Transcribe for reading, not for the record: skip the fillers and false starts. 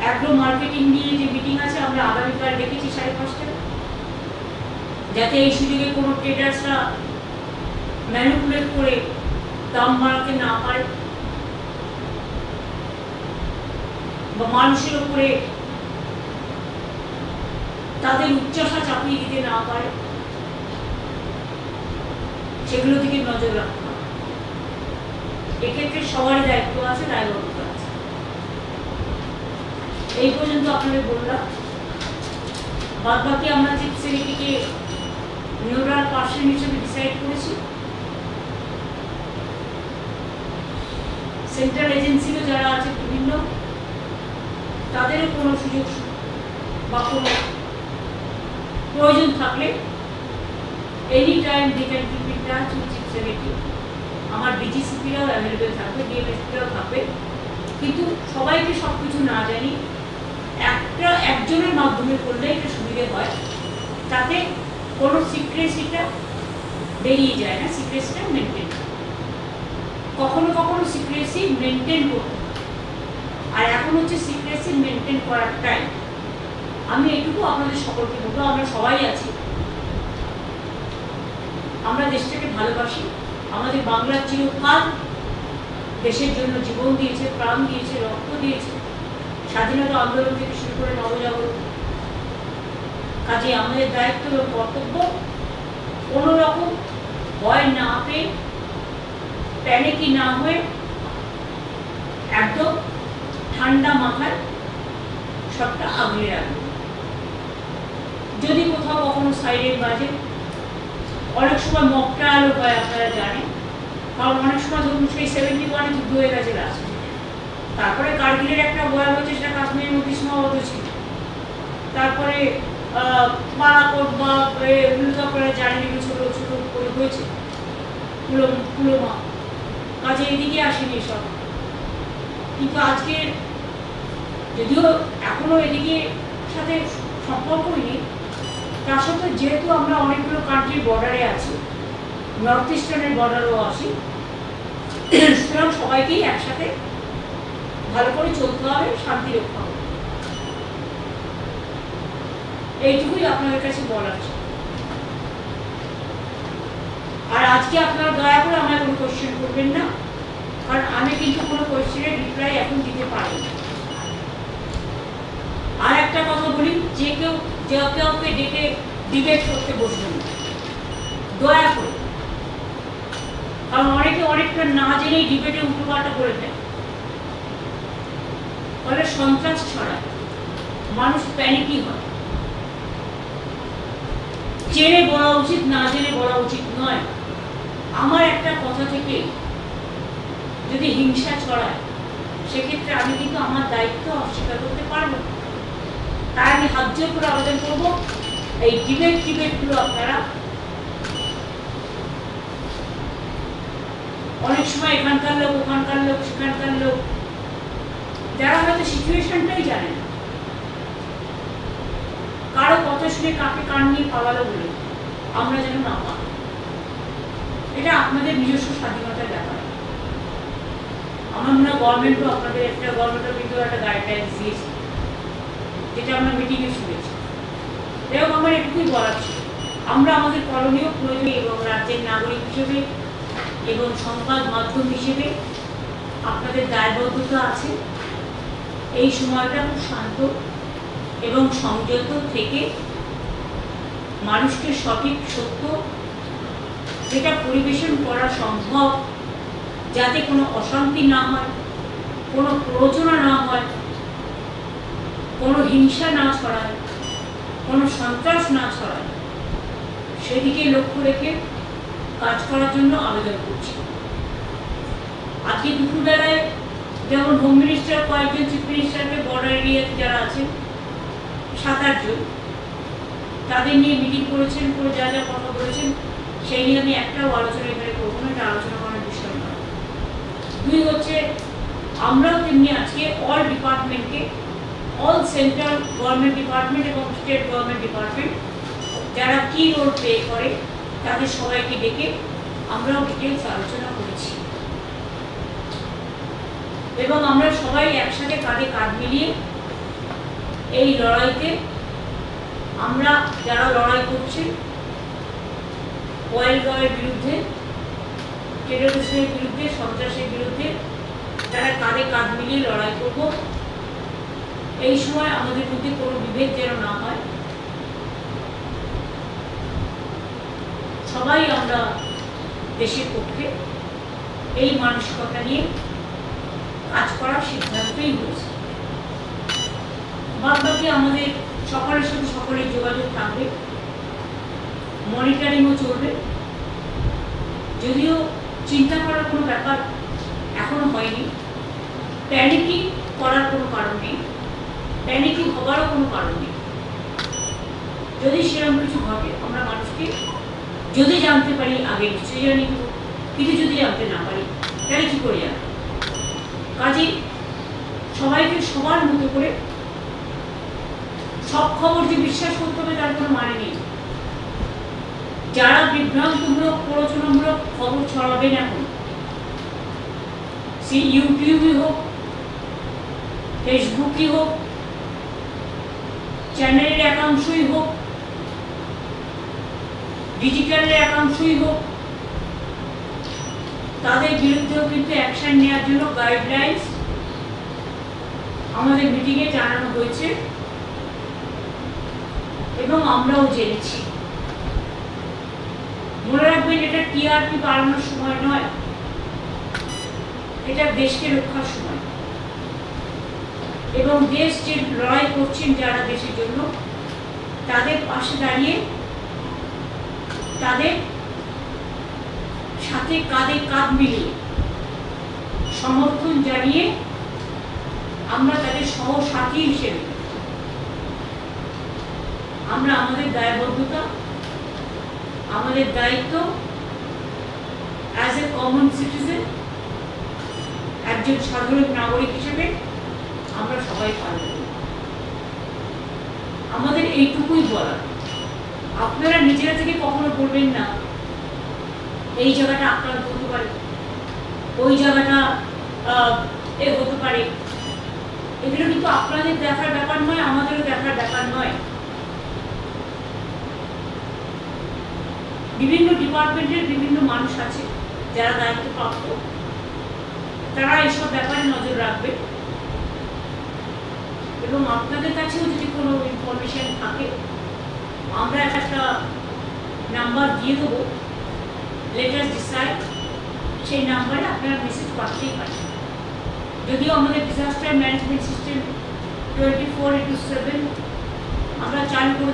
Agro marketing নিয়ে যে meeting আছে আমরা আগামীকাল ডেকেছি 5:30টায়, যাতে এই সুযোগে কোনো ট্রেডার্সরা ম্যানিপুলেট করে দাম বাড়াতে না পারে বা মানুষের উপরে তাদের উচ্চাসা চাপিয়ে দিতে না পারে, সেগুলো দিকে নজর রাখতে হবে। এক্ষেত্রে সবারই দায়িত্ব আছে, দায়বদ্ধতা আছে। এই পর্যন্ত আপনাদের বললাম। বাদ বাকি আমরা যে ছেলেটিকে নিউরাল পার্সন হিসেবে ডিসাইড করেছি, সেন্ট্রাল এজেন্সিরও যারা আছে বিভিন্ন, তাদেরও কোনো সুযোগ বা কোনো প্রয়োজন থাকলে any time they can keep in touch with chief secretary. আমার ডিজিসিপিরাও অ্যাভেলেবেল থাকবে, ডিএমএসপিরাও থাকবে, কিন্তু সবাইকে সব কিছু না জানি একজনের মাধ্যমে করলে এটা সুবিধে হয়, তাতে কোনো সিক্রেসিটা বেরিয়ে যায় না, সিক্রেসিটা মেনটেন। কখনো কখনো সিক্রেসি মেনটেন করতে হয়, আর এখন হচ্ছে সিক্রেসি মেনটেন করার টাইম। আমি এটুকু আপনাদের সকলকে বলবো, আমরা সবাই আছি, আমরা দেশটাকে ভালোবাসি। আমাদের বাংলার চিরকাল দেশের জন্য জীবন দিয়েছে, প্রাণ দিয়েছে, রক্ত দিয়েছে, স্বাধীনতা আন্দোলন থেকে শুরু করে নবজাগরণ। কাজে আমাদের দায়িত্ব এবং কর্তব্য কোনো রকম ভয় না পেয়ে, প্যানিকি না হয়ে, একদম ঠান্ডা মাথায় সবটা আগলে রাখবে। যদি কোথাও কখনো সাইরেন বাজে, অনেক সময় মক ট্রায়ালও হয়, আপনারা জানেন, কারণ অনেক সময় ধরুন সেই 71 যুদ্ধ হয়ে গেছে লাস্ট, তারপরে কার্গিলের একটা বয়ান হচ্ছে, সেটা কাশ্মীরের মধ্যে সীমাবদ্ধ ছিল, তারপরে বালাকোট বা এগুলো তো আপনারা জানেন, এগুলো ছোটো ছোটো করে হয়েছে, পুলওয়ামা। কাজে এদিকে আসেনি সব, কিন্তু আজকে যদিও এখনো এদিকে সাথে সম্পর্কই নেই, তার সাথে যেহেতু আমরা অনেকগুলো কান্ট্রির বর্ডারে আছি, নর্থ ইস্টার্নের বর্ডারও আছি, সুতরাং সবাইকেই একসাথে ভালো করে চলতে হবে, শান্তি রক্ষা হবে। এইটুকুই আপনাদের কাছে বলার ছিল। আর আজকে আপনারা দয়া করে আমায় কোনো কোয়েশ্চেন করবেন না, কারণ আমি কিন্তু কোনো কোয়েশ্চেনের রিপ্লাই এখন দিতে পারি না। আর একটা কথা বলি, যে কাউকে ডেকে ডিবেট করতে বসবেন না, দয়া করে, কারণ অনেকে অনেকটা না জেনেই ডিবেটে উল্টোপাল্টা করে দেয়, ফলে সন্ত্রাস ছড়ায়, মানুষ প্যানিকি হয়। জেনে বলা উচিত, না জেনে বলা উচিত নয়। আমার একটা কথা থেকে যদি হিংসা ছড়ায়, সেক্ষেত্রে আমি কিন্তু আমার দায়িত্ব অস্বীকার করতে পারবো। তাই আমি হাত জোর করে আবেদন করবো, এই ডিবেটগুলো আপনারা অনেক সময় এখানকার লোক, ওখানকার লোক, সেখানকার লোক, যারা হয়তো সিচুয়েশনটাই জানে না, কারো কথা শুনে কাকে কান নিয়ে পালালো বলে আমরা যেন না পাই। এটা আপনাদের নিজস্ব স্বাধীনতার ব্যাপার। আমার মনে হয় গভর্নমেন্টও আপনাদের গভর্নমেন্টের কিন্তু একটা গাইডলাইন্স দিয়েছে, যেটা আমরা মিটিংয়ে শুনেছি। এবং আমার এটুকুই বলার ছিল, আমরা আমাদের করণীয় প্রয়োজনে এবং রাজ্যের নাগরিক হিসেবে এবং সংবাদ মাধ্যম হিসেবে আপনাদের দায়বদ্ধতা আছে এই সময়টা খুব শান্ত এবং সংযত থেকে মানুষকে সঠিক সত্য যেটা পরিবেশন করা সম্ভব, যাতে কোনো অশান্তি না হয়, কোনো প্ররোচনা না হয়, কোনো হিংসা না ছড়ায়, কোনো সন্ত্রাস না ছড়ায়, সেদিকে লক্ষ্য রেখে কাজ করার জন্য আবেদন করছি। আজকে দুপুরবেলায় যেমন হোম মিনিস্টার কয়েকজন চিফ মিনিস্টারকে বর্ডার এরিয়াতে যারা আছেন 7-8 জন, তাদের নিয়ে মিটিং করেছেন, করে যা যা কথা বলেছেন সেই নিয়ে আমি একটাও আলোচনা এখানে করবো না, এটা আলোচনা করার বিষয় নয়। 2 হচ্ছে, আমরাও তেমনি আজকে অল ডিপার্টমেন্টকে, অল সেন্ট্রাল গভর্নমেন্ট ডিপার্টমেন্ট এবং স্টেট গভর্নমেন্ট ডিপার্টমেন্ট যারা কি রোল প্লে করে তাদের সবাইকে ডেকে আমরাও ডিটেলস আলোচনা করেছি এবং আমরা সবাই একসাথে কাঁধে কাঁধ মিলিয়ে এই লড়াইতে আমরা যারা লড়াই করছি পয়েলগাঁওয়ের বিরুদ্ধে, টেররিস্টের বিরুদ্ধে, সন্ত্রাসের বিরুদ্ধে, তারা কাঁধে কাঁধ মিলিয়ে লড়াই করব। এই সময় আমাদের মধ্যে কোনো বিভেদ যেন না হয়, সবাই আমরা দেশের পক্ষে এই মানসিকতা নিয়ে কাজ করার সিদ্ধান্তই হয়েছে। বাদবাকি আমাদের সকলের সাথে সকলের যোগাযোগ থাকবে, মনিটরিংও চলবে। যদিও চিন্তা করার কোনো ব্যাপার এখনো হয়নি, প্যানিকিং করার কোনো কারণ নেই, প্যানিকিং হবারও কোনো কারণ নেই। যদি সেরকম কিছু ঘটে আমরা মানুষকে যদি জানতে পারি আগে নিশ্চয়ই জানি, কিন্তু যদি জানতে না পারি তাহলে কি করে জানবো? কাজে সবাইকে সবার মতো করে সব খবর যে বিশ্বাস করতে হবে তার কোনো মানে নেই। যারা বিভ্রান্তমূলক প্ররোচনামূলক খবর ছড়াবেন এখন, সে ইউটিউবই হোক, ফেসবুকই হোক, চ্যানেলের একাংশই হোক, ডিজিটালের একাংশই হোক, তাদের বিরুদ্ধেও কিন্তু অ্যাকশন নেওয়ার জন্য গাইডলাইন্স আমাদের মিটিংয়ে জানানো হয়েছে এবং আমরাও জেনেছি। মনে রাখবেন, এটা টিআরপি বাড়ানোর সময় নয়, এটা দেশকে রক্ষার সময়। এবং দেশ যে লড়াই করছেন যারা দেশের জন্য, তাদের পাশে দাঁড়িয়ে তাদের সাথে কাঁধে কাঁধ মিলিয়ে সমর্থন জানিয়ে আমরা তাদের সহসাথী হিসেবে আমরা আমাদের দায়বদ্ধতা, আমাদের দায়িত্ব অ্যাজ এ কমন সিটিজেন, একজন সাধারণ নাগরিক হিসেবে আমরা সবাই পালন করি। আমাদের এইটুকুই বলা, আপনারা নিজেরা থেকে কখনো বলবেন না এই জায়গাটা আক্রান্ত হতে পারে, ওই জায়গাটা এ হতে পারে। এগুলো কিন্তু আপনাদের দেখার ব্যাপার নয়, আমাদেরও দেখার ব্যাপার নয়। বিভিন্ন ডিপার্টমেন্টের বিভিন্ন মানুষ আছে যারা দায়িত্বপ্রাপ্ত, তারা এইসব ব্যাপারে নজর রাখবে। এবং আপনাদের কাছেও যদি কোনো ইনফরমেশন থাকে, আমরা একটা নাম্বার দিয়ে দেবো, লেট আস ডিসাইড, সেই নাম্বারে আপনারা মেসেজ পাঠাতেই পারেন। যদিও আমাদের ডিজাস্টার ম্যানেজমেন্ট সিস্টেম 24/7 আমরা চালু করে